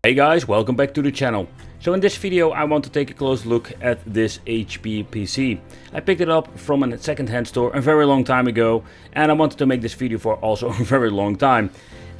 Hey guys, welcome back to the channel. So in this video I want to take a close look at this HP PC. I picked it up from a second-hand store a very long time ago and I wanted to make this video for also a very long time.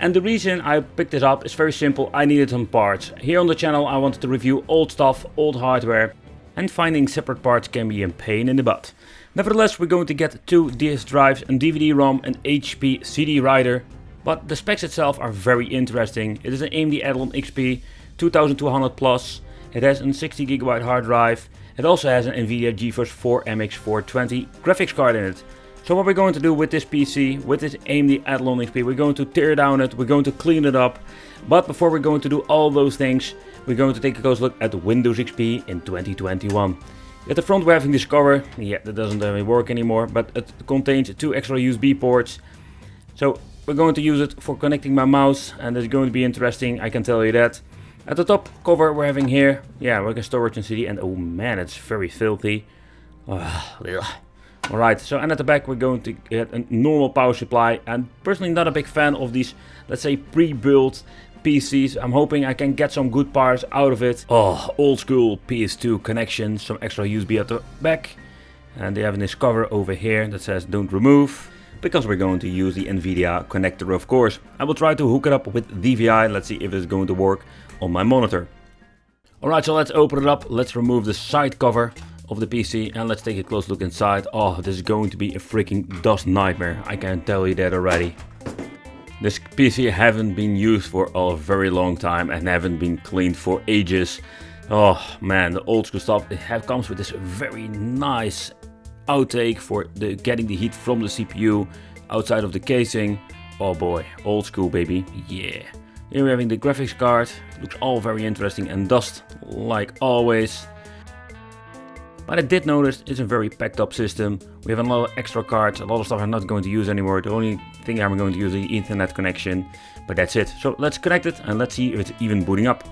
And the reason I picked this up is very simple. I needed some parts. Here on the channel I wanted to review old stuff, old hardware, and finding separate parts can be a pain in the butt. Nevertheless, we're going to get 2 DS drives, a DVD-ROM, an HP CD writer. But the specs itself are very interesting. It is an AMD Athlon XP 2200 plus. It has a 60GB hard drive. It also has an NVIDIA GeForce 4 MX 420 graphics card in it. So what we're going to do with this PC, with this AMD Athlon XP, we're going to tear down it, we're going to clean it up. But before we're going to do all those things, we're going to take a close look at the Windows XP in 2021. At the front we're having this cover. Yeah, that doesn't really work anymore, but it contains 2 extra USB ports. So we're going to use it for connecting my mouse and it's going to be interesting, I can tell you that. At the top cover we're having here, yeah, we can storage and CD, and oh man, it's very filthy. Alright, so and at the back we're going to get a normal power supply. And personally not a big fan of these, let's say, pre-built PCs. I'm hoping I can get some good parts out of it. Oh, old school PS2 connection, some extra USB at the back. And they have this cover over here that says don't remove, because we're going to use the NVIDIA connector, of course. I will try to hook it up with DVI, let's see if it's going to work on my monitor. Alright, so let's open it up, let's remove the side cover of the PC and let's take a close look inside. Oh, this is going to be a freaking dust nightmare, I can tell you that already. This PC haven't been used for a very long time and haven't been cleaned for ages. Oh man, the old school stuff, it comes with this very nice outtake for getting the heat from the CPU outside of the casing. Oh boy, old school baby, yeah. Here we're having the graphics card, looks all very interesting and dust like always. But I did notice it's a very packed up system. We have a lot of extra cards, a lot of stuff I'm not going to use anymore. The only thing I'm going to use is the Ethernet connection, but that's it. So let's connect it and let's see if it's even booting up.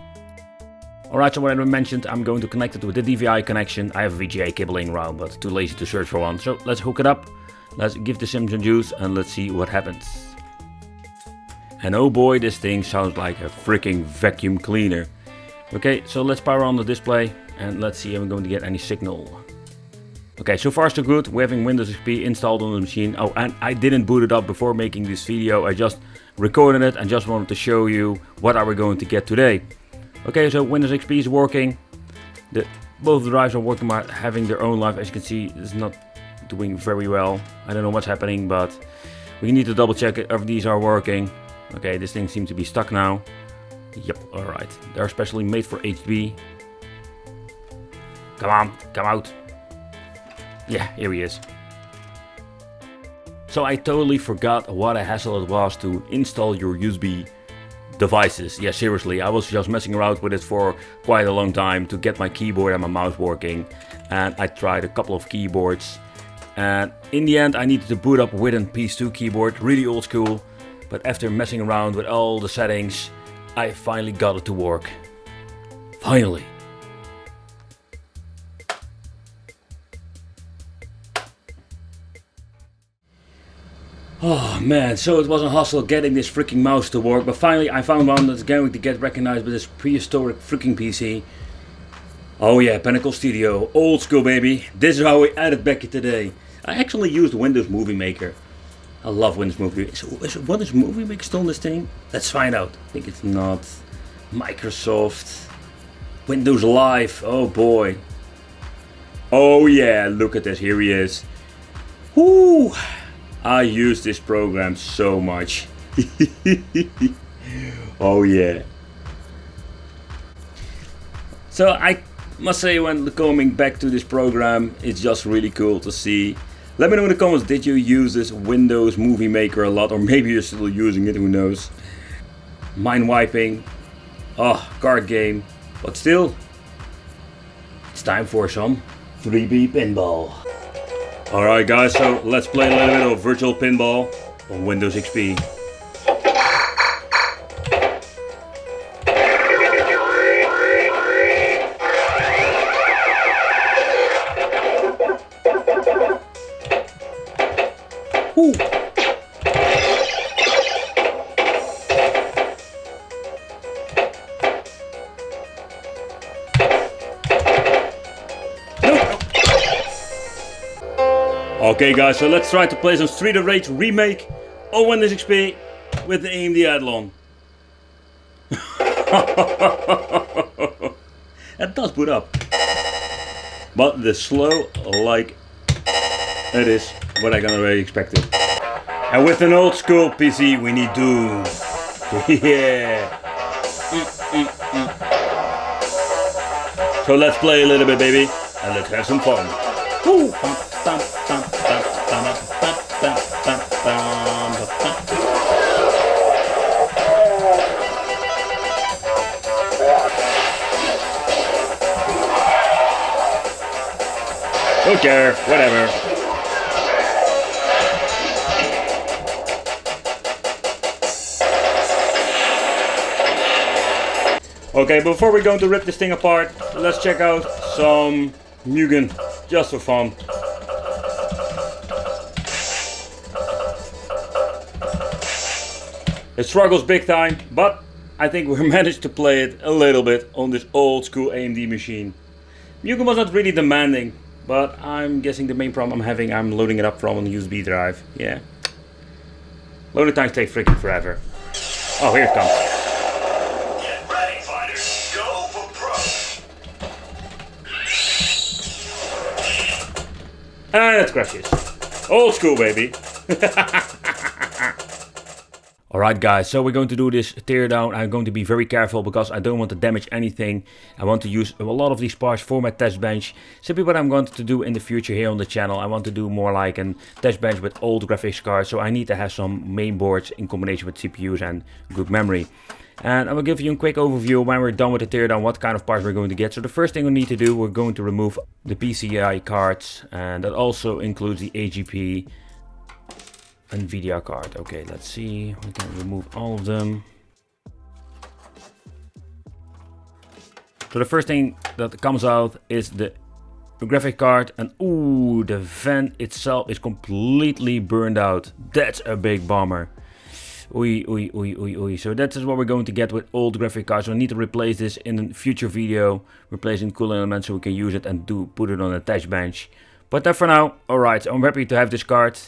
Alright, so what I mentioned, I'm going to connect it with the DVI connection. I have a VGA cable laying around, but too lazy to search for one. So let's hook it up, let's give the sim some juice and let's see what happens. And oh boy, this thing sounds like a freaking vacuum cleaner. Okay, so let's power on the display and let's see if I'm going to get any signal. Okay, so far so good. We're having Windows XP installed on the machine. Oh, and I didn't boot it up before making this video. I just recorded it and just wanted to show you what are we going to get today. Okay, so Windows XP is working. Both drives are working, having their own life. As you can see, it's not doing very well. I don't know what's happening, but we need to double check if these are working. Okay, this thing seems to be stuck now. Yep, alright. They're specially made for HB. Come on, come out. Yeah, here he is. So I totally forgot what a hassle it was to install your USB devices. Yeah, seriously, I was just messing around with it for quite a long time to get my keyboard and my mouse working. And I tried a couple of keyboards. And in the end I needed to boot up with a PS2 keyboard, really old school. But after messing around with all the settings, I finally got it to work. Finally. Oh man, so it was a hustle getting this freaking mouse to work, but finally I found one that's going to get recognized with this prehistoric freaking PC. Oh yeah, Pinnacle Studio, old school baby. This is how we added back today. I actually used Windows Movie Maker. I love Windows Movie Maker. Is Windows Movie Maker still on this thing? Let's find out. I think it's not. Microsoft. Windows Live. Oh boy. Oh yeah, look at this. Here he is. Whoo! I use this program so much. Oh yeah. So I must say, when coming back to this program, it's just really cool to see. Let me know in the comments, did you use this Windows Movie Maker a lot, or maybe you're still using it, who knows. Mind wiping. Oh, card game. But still, it's time for some 3B pinball. Alright guys, so let's play a little bit of virtual pinball on Windows XP. Woo. Okay guys, so let's try to play some Street of Rage remake on Windows XP with the AMD Athlon. It does boot up, but the slow like it is what I can already expect it. And with an old school PC we need Doom. Yeah. So let's play a little bit, baby, and let's have some fun. Woo. Don't care, whatever. Okay, before we're going to rip this thing apart, let's check out some Mugen, just for fun. It struggles big time, but I think we managed to play it a little bit on this old school AMD machine. Mugen was not really demanding, but I'm guessing the main problem I'm having, I'm loading it up from a USB drive. Yeah. Loading times take freaking forever. Oh, here it comes. Get ready, fighters. Go for pro. And it crashes. Old school, baby. Alright guys, so we're going to do this teardown. I'm going to be very careful because I don't want to damage anything. I want to use a lot of these parts for my test bench. Simply what I'm going to do in the future here on the channel. I want to do more like a test bench with old graphics cards. So I need to have some main boards in combination with CPUs and good memory. And I will give you a quick overview when we're done with the teardown, what kind of parts we're going to get. So the first thing we need to do, we're going to remove the PCI cards. And that also includes the AGP and VDR card. Okay, let's see. We can remove all of them. So the first thing that comes out is the graphic card, and ooh, the vent itself is completely burned out. That's a big bummer. Oy, oy, oy, oy, oy. So that is what we're going to get with old graphic cards. So I need to replace this in a future video, replacing cooling elements so we can use it and put it on a test bench. But that for now. Alright, so I'm happy to have this card.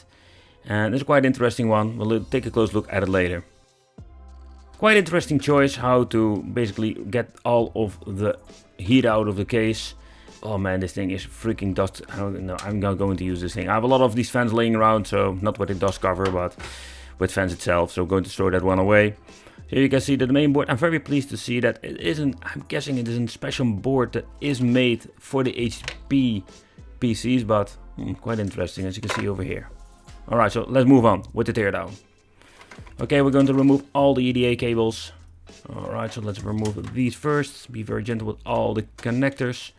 And it's quite an interesting one. We'll take a close look at it later. Quite interesting choice how to basically get all of the heat out of the case. Oh man, this thing is freaking dust. No, I'm not going to use this thing. I have a lot of these fans laying around, so not with the dust cover, but with fans itself. So I'm going to throw that one away. Here you can see that the main board. I'm very pleased to see that it isn't, I'm guessing it is a special board that is made for the HP PCs, but quite interesting as you can see over here. Alright, so let's move on with the teardown. Okay, we're going to remove all the EDA cables. Alright, so let's remove these first. Be very gentle with all the connectors.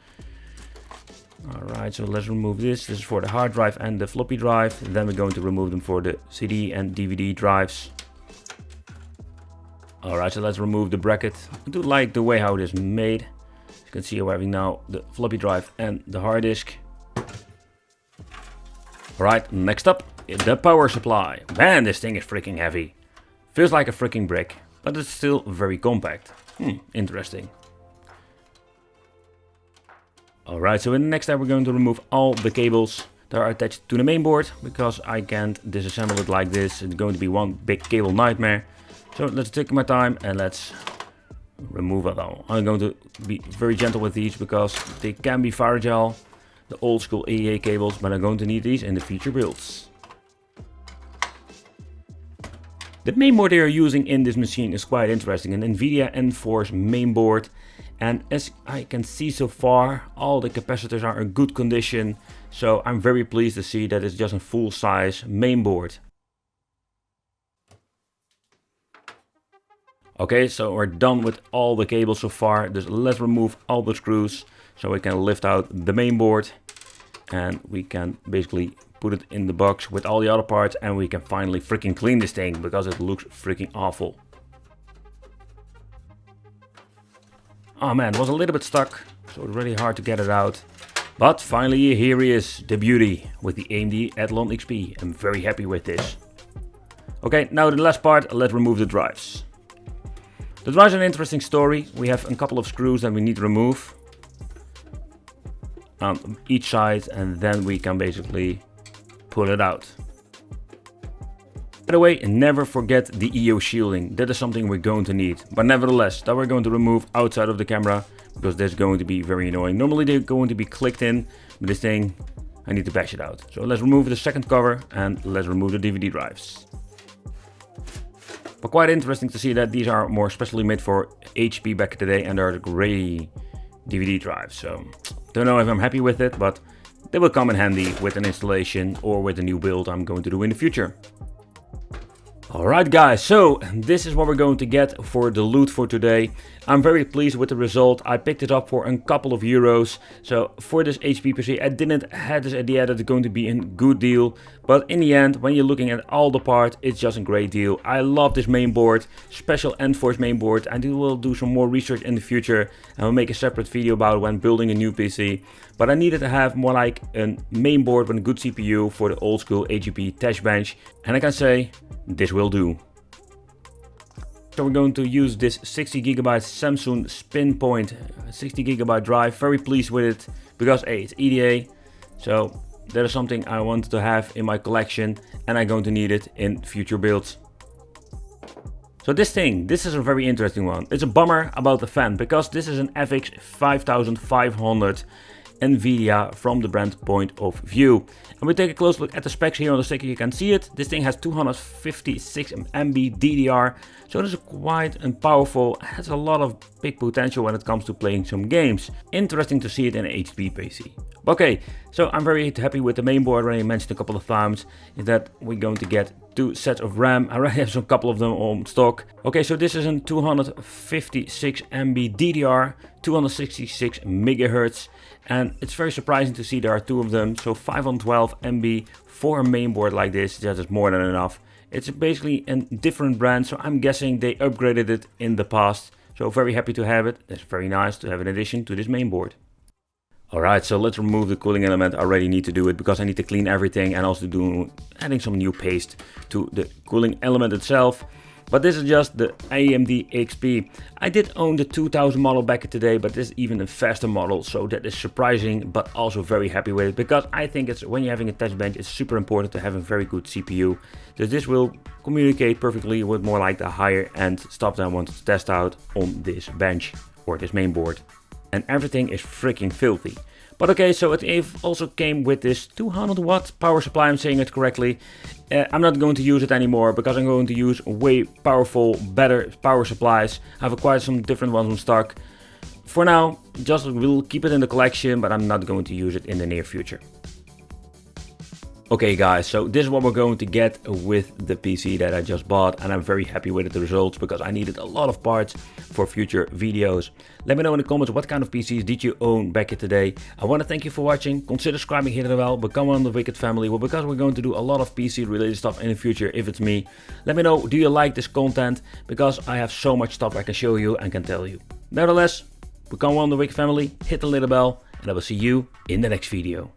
Alright, so let's remove this. This is for the hard drive and the floppy drive. And then we're going to remove them for the CD and DVD drives. Alright, so let's remove the bracket. I do like the way how it is made. As you can see, we're having now the floppy drive and the hard disk. Alright, next up, the power supply. Man, this thing is freaking heavy. Feels like a freaking brick, but it's still very compact. Interesting. Alright, so in the next step we're going to remove all the cables that are attached to the main board, because I can't disassemble it like this. It's going to be one big cable nightmare. So let's take my time and let's remove it all. I'm going to be very gentle with these because they can be fragile. The old school EDA cables, but I'm going to need these in the future builds. The mainboard they are using in this machine is quite interesting, an NVIDIA Enforce mainboard. And as I can see so far, all the capacitors are in good condition. So I'm very pleased to see that it's just a full size mainboard. Okay, so we're done with all the cables so far. Just let's remove all the screws so we can lift out the mainboard. And we can basically put it in the box with all the other parts, and we can finally freaking clean this thing because it looks freaking awful. Oh man, it was a little bit stuck, so it's really hard to get it out. But finally here he is, the beauty with the AMD Athlon XP. I'm very happy with this. Okay, now the last part, let's remove the drives. The drives are an interesting story. We have a couple of screws that we need to remove on each side, and then we can basically pull it out. By the way, never forget the EO shielding. That is something we're going to need. But nevertheless, that we're going to remove outside of the camera, because that's going to be very annoying. Normally they're going to be clicked in, but this thing, I need to bash it out. So let's remove the second cover and let's remove the DVD drives. But quite interesting to see that these are more specially made for HP back in the day, and they're the gray DVD drives. So don't know if I'm happy with it, but they will come in handy with an installation or with a new build I'm going to do in the future. Alright guys, so this is what we're going to get for the loot for today. I'm very pleased with the result. I picked it up for a couple of euros. So for this HP PC, I didn't have this idea that it's going to be a good deal. But in the end, when you're looking at all the parts, it's just a great deal. I love this mainboard, special Enforce mainboard. I will do some more research in the future and will make a separate video about it when building a new PC. But I needed to have more like a mainboard with a good CPU for the old school AGP test bench. And I can say, this will do. So we're going to use this 60GB Samsung SpinPoint 60GB drive. Very pleased with it because A, it's EDA. So that is something I wanted to have in my collection and I'm going to need it in future builds. So this is a very interesting one. It's a bummer about the fan because this is an FX 5500 NVIDIA from the brand point of view. And we take a close look at the specs here on the sticker. You can see it. This thing has 256 MB DDR, so it is quite and powerful. It has a lot of big potential when it comes to playing some games. Interesting to see it in an HP PC. Okay, so I'm very happy with the mainboard. I already mentioned a couple of times is that we're going to get 2 sets of RAM. I already have some couple of them on stock. Okay, so this is a 256 MB DDR, 266 MHz, and it's very surprising to see there are 2 of them. So 512 MB for a mainboard like this, that is more than enough. It's basically a different brand, so I'm guessing they upgraded it in the past. So very happy to have it. It's very nice to have an addition to this mainboard. Alright, so let's remove the cooling element. I already need to do it because I need to clean everything and also adding some new paste to the cooling element itself. But this is just the AMD XP. I did own the 2000 model back in the day, but this is even a faster model, so that is surprising, but also very happy with it because I think it's when you're having a test bench, it's super important to have a very good CPU. So this will communicate perfectly with more like the higher end stuff that I wanted to test out on this bench or this mainboard. And everything is freaking filthy. But okay, so it also came with this 200 watt power supply, I'm saying it correctly. I'm not going to use it anymore because I'm going to use way powerful, better power supplies. I have acquired some different ones on stock. For now, just we'll keep it in the collection, but I'm not going to use it in the near future. Okay guys, so this is what we're going to get with the PC that I just bought, and I'm very happy with the results because I needed a lot of parts for future videos. Let me know in the comments what kind of PCs did you own back in the day. I want to thank you for watching. Consider subscribing here as well, become one of the Wicked family. Well, because we're going to do a lot of PC related stuff in the future if it's me. Let me know, do you like this content? Because I have so much stuff I can show you and can tell you. Nevertheless, become one of the Wicked family, hit the little bell, and I will see you in the next video.